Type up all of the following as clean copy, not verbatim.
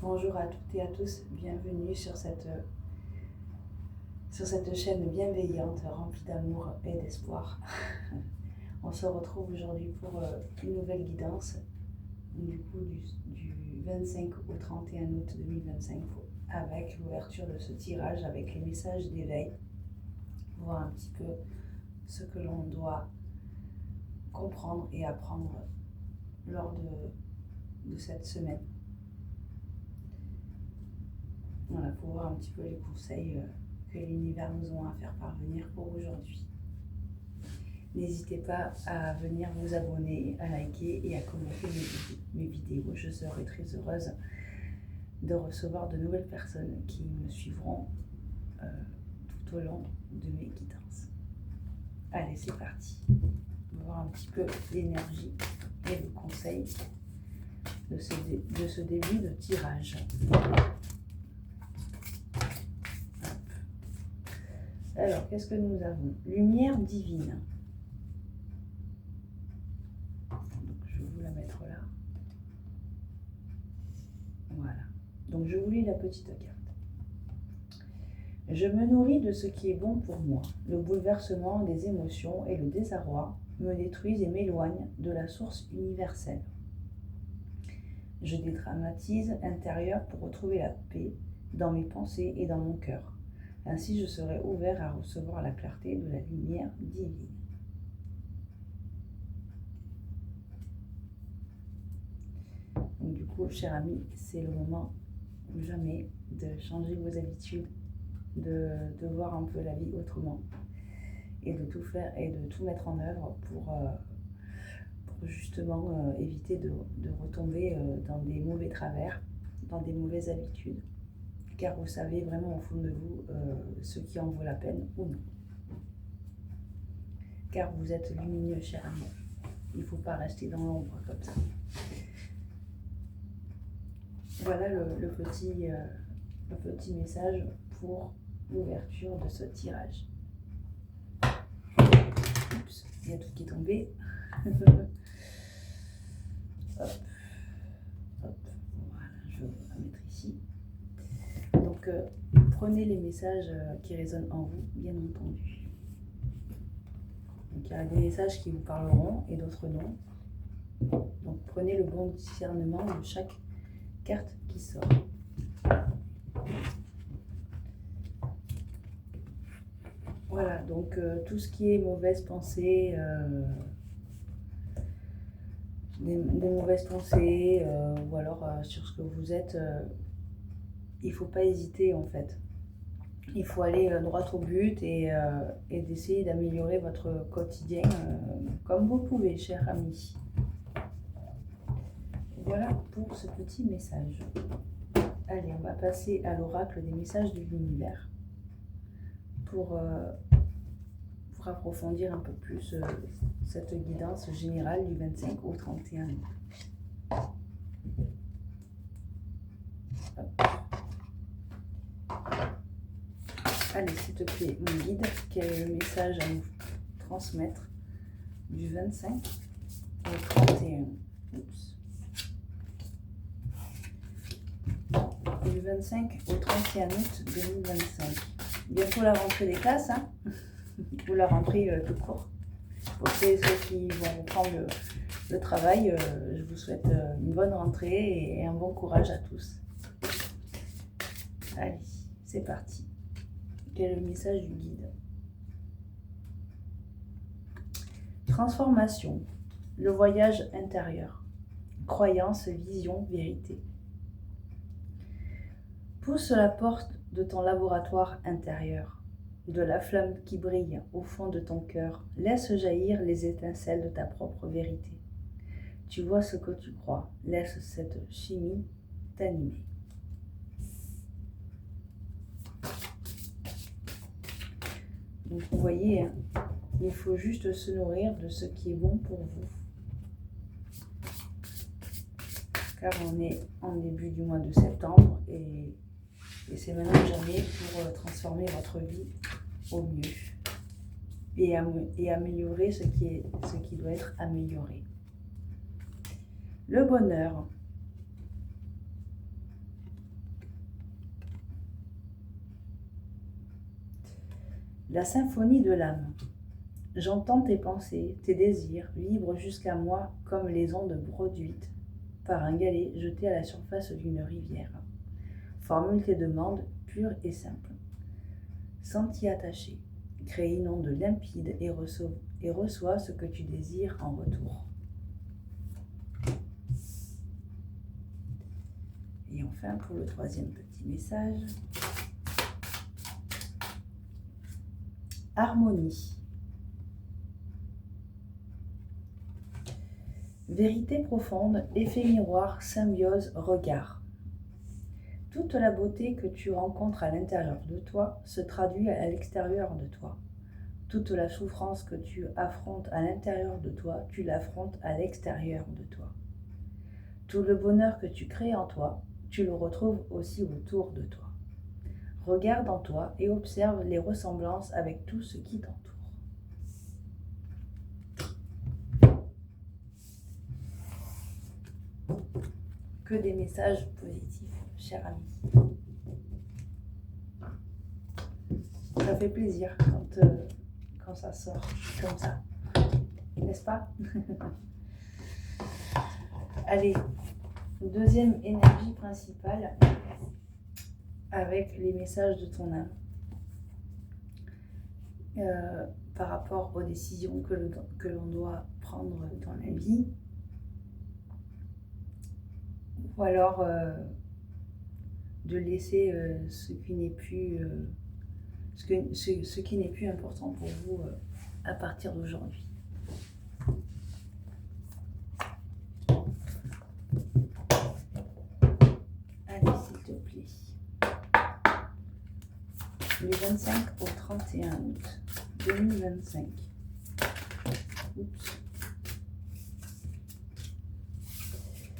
Bonjour à toutes et à tous, bienvenue sur cette chaîne bienveillante, remplie d'amour et d'espoir. On se retrouve aujourd'hui pour une nouvelle guidance, du coup du 25 au 31 août 2025, avec l'ouverture de ce tirage, avec les messages d'éveil, voir un petit peu ce que l'on doit comprendre et apprendre lors de cette semaine. Voilà, pour voir un petit peu les conseils que l'univers nous ont à faire parvenir pour aujourd'hui. N'hésitez pas à venir vous abonner, à liker et à commenter mes vidéos. Je serai très heureuse de recevoir de nouvelles personnes qui me suivront tout au long de mes guidances. Allez, c'est parti. On va voir un petit peu l'énergie et le conseil de ce début de tirage. Alors, qu'est-ce que nous avons? Lumière divine. Donc, je vais vous la mettre là. Voilà. Donc, je vous lis la petite carte. Je me nourris de ce qui est bon pour moi. Le bouleversement des émotions et le désarroi me détruisent et m'éloignent de la source universelle. Je dédramatise intérieur pour retrouver la paix dans mes pensées et dans mon cœur. Ainsi, je serai ouvert à recevoir la clarté de la lumière divine. Donc, du coup, cher ami, c'est le moment ou jamais de changer vos habitudes, de voir un peu la vie autrement et de tout faire et de tout mettre en œuvre pour justement éviter de retomber dans des mauvais travers, dans des mauvaises habitudes. Car vous savez vraiment au fond de vous ce qui en vaut la peine ou non. Car vous êtes lumineux, cher ami. Il ne faut pas rester dans l'ombre comme ça. Voilà le petit message pour l'ouverture de ce tirage. Oups, il y a tout qui est tombé. Hop. Hop. Voilà, je vais la mettre ici. Donc, prenez les messages qui résonnent en vous, bien entendu. Donc, il y a des messages qui vous parleront et d'autres non. Donc, prenez le bon discernement de chaque carte qui sort. Voilà, donc tout ce qui est mauvaise pensée, des mauvaises pensées, ou alors sur ce que vous êtes, il ne faut pas hésiter en fait. Il faut aller droit au but et d'essayer d'améliorer votre quotidien comme vous pouvez, cher ami. Voilà pour ce petit message. Allez, on va passer à l'oracle des messages de l'univers pour approfondir un peu plus cette guidance générale du 25 au 31 août. Allez, s'il te plaît, mon guide, quel est le message à nous transmettre du 25 au 31 Oups. Du 25 au 31 août 2025. Bientôt la rentrée des classes, hein, ou la rentrée tout court. Pour ceux qui vont reprendre le travail, je vous souhaite une bonne rentrée et un bon courage à tous. Allez, c'est parti. Quel est le message du guide? Transformation, le voyage intérieur, croyance, vision, vérité. Pousse la porte de ton laboratoire intérieur, de la flamme qui brille au fond de ton cœur. Laisse jaillir les étincelles de ta propre vérité. Tu vois ce que tu crois. Laisse cette chimie t'animer. Donc vous voyez, il faut juste se nourrir de ce qui est bon pour vous. Car on est en début du mois de septembre et c'est maintenant jamais pour transformer votre vie au mieux et améliorer ce qui doit être amélioré. Le bonheur. La symphonie de l'âme. J'entends tes pensées, tes désirs vibrent jusqu'à moi comme les ondes produites par un galet jeté à la surface d'une rivière. Formule tes demandes pures et simples. Sans t'y attacher, crée une onde limpide et reçois ce que tu désires en retour. Et enfin, pour le troisième petit message, harmonie. Vérité profonde, effet miroir, symbiose, regard. Toute la beauté que tu rencontres à l'intérieur de toi se traduit à l'extérieur de toi. Toute la souffrance que tu affrontes à l'intérieur de toi, tu l'affrontes à l'extérieur de toi. Tout le bonheur que tu crées en toi, tu le retrouves aussi autour de toi. Regarde en toi et observe les ressemblances avec tout ce qui t'entoure. Que des messages positifs, cher ami. Ça fait plaisir quand ça sort comme ça, n'est-ce pas? Allez, deuxième énergie principale avec les messages de ton âme par rapport aux décisions que l'on doit prendre dans la vie, ou alors de laisser ce qui n'est plus ce qui n'est plus important pour vous à partir d'aujourd'hui. Allez, s'il te plaît. Les 25 au 31 août 2025. Oups.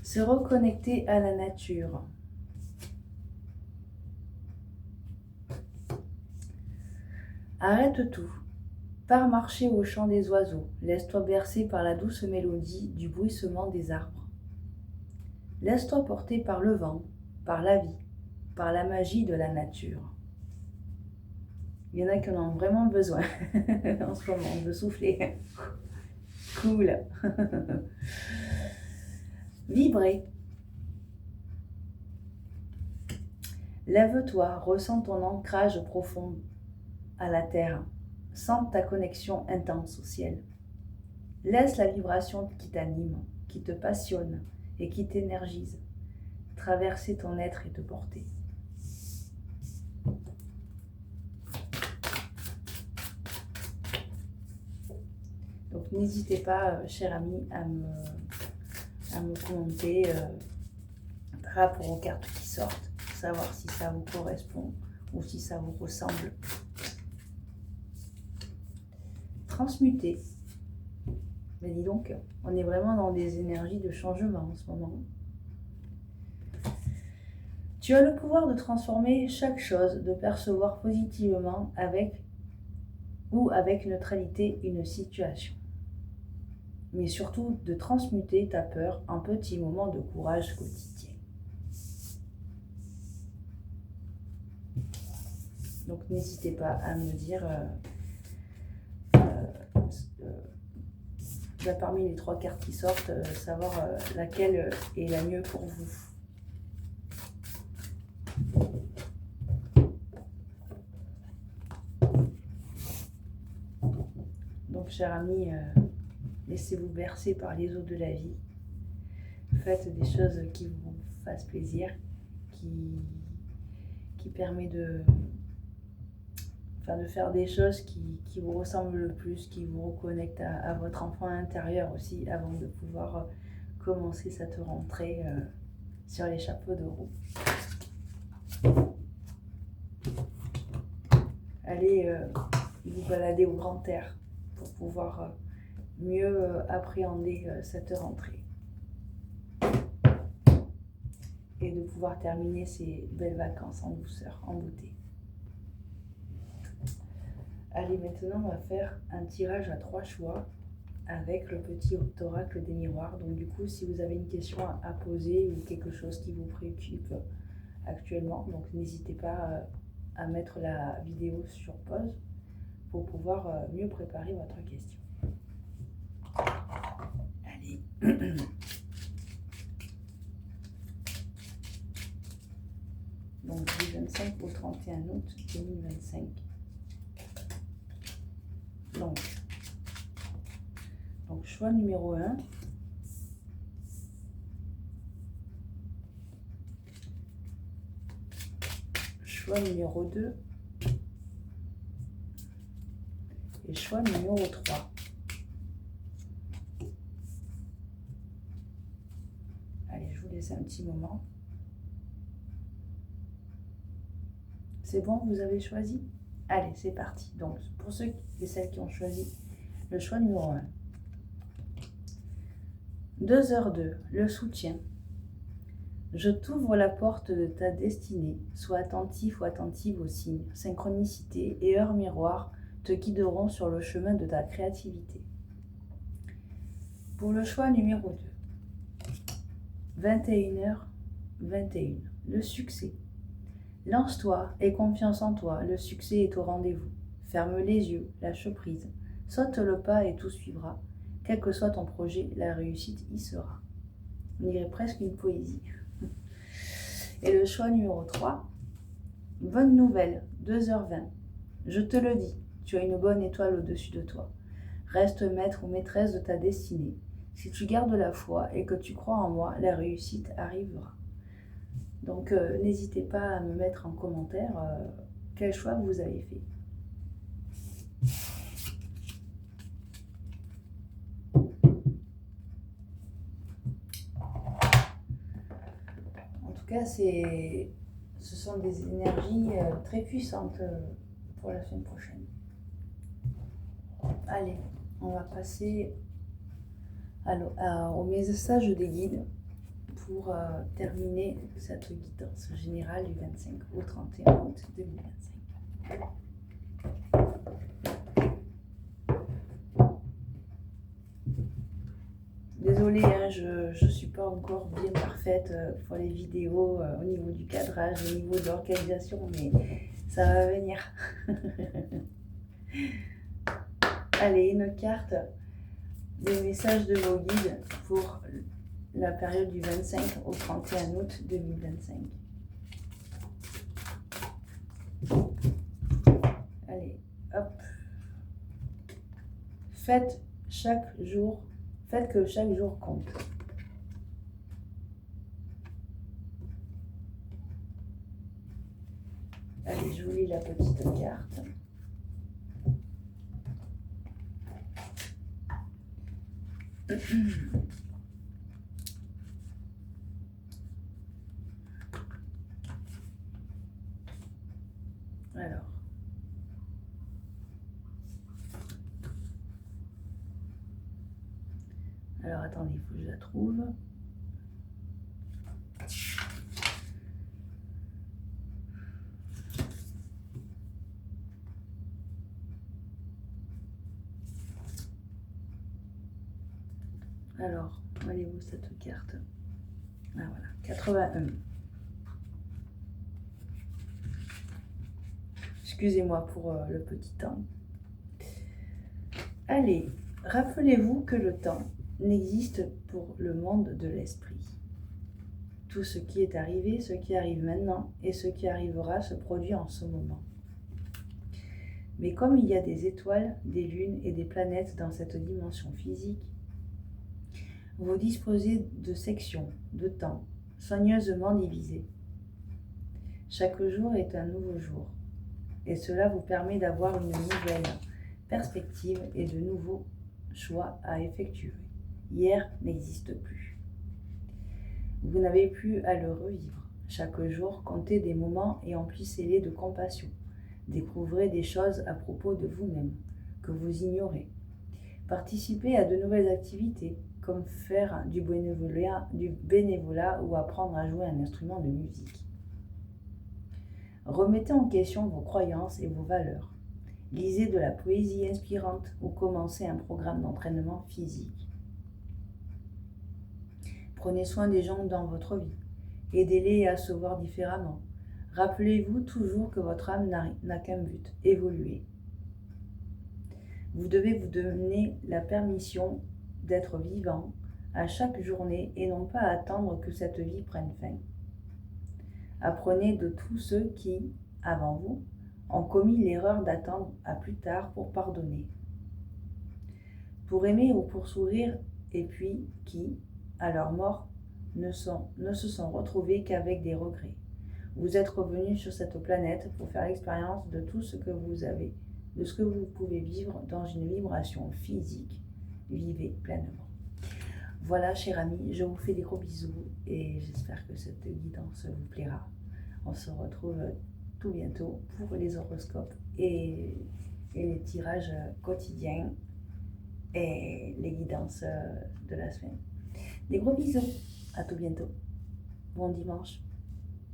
Se reconnecter à la nature. Arrête tout. Pars marcher au chant des oiseaux. Laisse-toi bercer par la douce mélodie du bruissement des arbres. Laisse-toi porter par le vent, par la vie, par la magie de la nature. Il y en a qui en ont vraiment besoin en ce moment, de souffler. Cool. Vibrer. Lève-toi, ressens ton ancrage profond à la terre. Sens ta connexion intense au ciel. Laisse la vibration qui t'anime, qui te passionne et qui t'énergise traverser ton être et te porter. Donc n'hésitez pas, cher ami, à me commenter par rapport aux cartes qui sortent, pour savoir si ça vous correspond ou si ça vous ressemble. Transmuter. Mais dis donc, on est vraiment dans des énergies de changement en ce moment. Tu as le pouvoir de transformer chaque chose, de percevoir positivement avec neutralité une situation. Mais surtout de transmuter ta peur en petits moments de courage quotidien. Donc n'hésitez pas à me dire parmi les 3 cartes qui sortent, savoir laquelle est la mieux pour vous. Donc, cher ami, laissez-vous bercer par les eaux de la vie. Faites des choses qui vous fassent plaisir, qui permet de faire des choses qui vous ressemblent le plus, qui vous reconnectent à votre enfant intérieur aussi, avant de pouvoir commencer cette rentrée sur les chapeaux de roue. Allez vous balader au grand air pour pouvoir mieux appréhender cette rentrée et de pouvoir terminer ces belles vacances en douceur, en beauté. Allez, maintenant on va faire un tirage à 3 choix avec le petit oracle des miroirs. Donc du coup, si vous avez une question à poser ou quelque chose qui vous préoccupe actuellement, donc n'hésitez pas à mettre la vidéo sur pause pour pouvoir mieux préparer votre question. Allez. Donc du 25 au 31 août 2025. Donc choix numéro 1. Choix numéro 2. Et choix numéro 3. Allez, je vous laisse un petit moment. C'est bon, vous avez choisi? Allez, c'est parti. Donc, pour ceux et celles qui ont choisi le choix numéro 1. 2h2, le soutien. Je t'ouvre la porte de ta destinée. Sois attentif ou attentive aux signes. Synchronicité et heures miroirs te guideront sur le chemin de ta créativité. Pour le choix numéro 2. 21h21, le succès. Lance-toi, aie confiance en toi, le succès est au rendez-vous. Ferme les yeux, lâche prise, saute le pas et tout suivra. Quel que soit ton projet, la réussite y sera. On dirait presque une poésie. Et le choix numéro 3, bonne nouvelle, 2h20. Je te le dis, tu as une bonne étoile au-dessus de toi. Reste maître ou maîtresse de ta destinée. Si tu gardes la foi et que tu crois en moi, la réussite arrivera. Donc, n'hésitez pas à me mettre en commentaire quel choix vous avez fait. En tout cas, ce sont des énergies très puissantes pour la semaine prochaine. Allez, on va passer au message des guides pour terminer cette guidance générale du 25 au 31 août 2025. Désolée, hein, je ne suis pas encore bien parfaite pour les vidéos au niveau du cadrage, au niveau de l'organisation, mais ça va venir. Allez, une carte des messages de vos guides pour la période du 25 au 31 août 2025. Allez, hop. Faites que chaque jour compte. Allez, je vous lis la petite carte. Alors attendez, il faut que je la trouve. Alors, elle est où cette carte? Ah voilà, 81. Excusez-moi pour le petit temps. Allez, rappelez-vous que le temps n'existe pour le monde de l'esprit. Tout ce qui est arrivé, ce qui arrive maintenant et ce qui arrivera se produit en ce moment. Mais comme il y a des étoiles, des lunes et des planètes dans cette dimension physique, vous disposez de sections de temps soigneusement divisées. Chaque jour est un nouveau jour, et cela vous permet d'avoir une nouvelle perspective et de nouveaux choix à effectuer. Hier n'existe plus. Vous n'avez plus à le revivre. Chaque jour, comptez des moments et emplissez-les de compassion. Découvrez des choses à propos de vous-même que vous ignorez. Participez à de nouvelles activités, comme faire du bénévolat ou apprendre à jouer un instrument de musique. Remettez en question vos croyances et vos valeurs. Lisez de la poésie inspirante ou commencez un programme d'entraînement physique. Prenez soin des gens dans votre vie. Aidez-les à se voir différemment. Rappelez-vous toujours que votre âme n'a qu'un but, évoluer. Vous devez vous donner la permission d'être vivant à chaque journée et non pas attendre que cette vie prenne fin. Apprenez de tous ceux qui, avant vous, ont commis l'erreur d'attendre à plus tard pour pardonner, pour aimer ou pour sourire, et puis qui, à leur mort, ne se sont retrouvés qu'avec des regrets. Vous êtes revenus sur cette planète pour faire l'expérience de tout ce que vous avez, de ce que vous pouvez vivre dans une vibration physique. Vivez pleinement. Voilà, chers amis, je vous fais des gros bisous et j'espère que cette guidance vous plaira. On se retrouve tout bientôt pour les horoscopes et les tirages quotidiens et les guidances de la semaine. Des gros bisous, à tout bientôt. Bon dimanche.